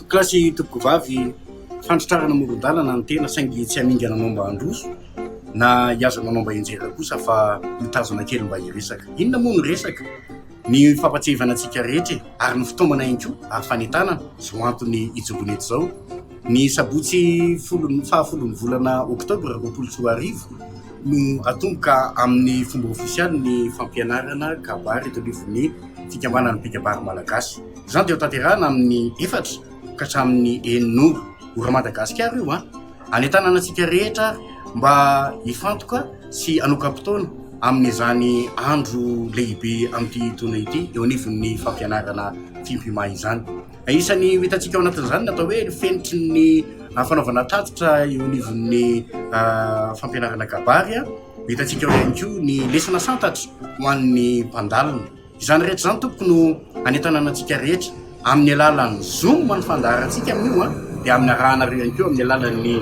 Klasy toboko vavy fantrotrarana moron-dalana ny tena saingy tsy hamingana momba androso na hiaza manomba enjera kosa fa mitazona kely mba hiresaka. Inona moa no resaka? Ny fampatsevana antsika rehetra ary ny fitombana ihany koa afanentanana zao antony ijobony eto zao. Ny sabotsy fahafolon'ny volana oktobra 2024 no atomboka amin'ny fomba ofisialy ny fampianarana kabary eto anivon'ny fikambanana mpikabary malagasy. Izany dia tanterahana amin'ny 4 ka hatramin'ny 9 ora Madagasikara io anentanana antsika rehetra mba hifantoka sy anokampotoana amin'izany andro lehibe amin'ity taona ity eo anivon'ny fampianarana fimpima izany. Isan'ny hitantsika ao anatin'izany natao hoe fenitry ny fanaovana tatitra eo anivon'ny fampianarana kabary hitantsika ao ihany koa ny lesona santatra ho an'ny mpandalina. Izany rehetra izany tompoko no anentanana antsika rehetra amin'ny alalan'ny Zoom ny fandaharantsika amin'io dia amin'ny arahanareo ihany koa amin'ny alalan'ny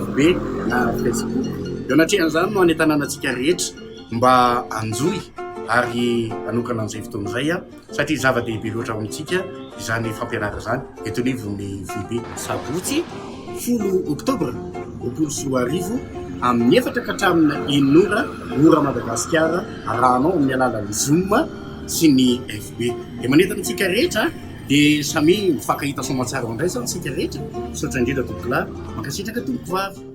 FB na Facebook. Eo anatrehan'izany no anentanana antsika rehetra mba anjoy ary anokana an'izay fotoana izay satria zava-dehibe loatra ao amintsika izany fampianarana izany eto anivon'ny VB. Sabotsy 10 oktobra 2024 amin'ny 4 ka hatramin'ny 9 ora Madagasikara arahanao amin'ny alalan'ny Zoom sy ny FB. Dia manentana antsika rehetra dia samy mifankahita soamantsara mandray zany antsika rehetra. Misaotra indrindra tompoko lahy, mankasitraka tompoko vavy.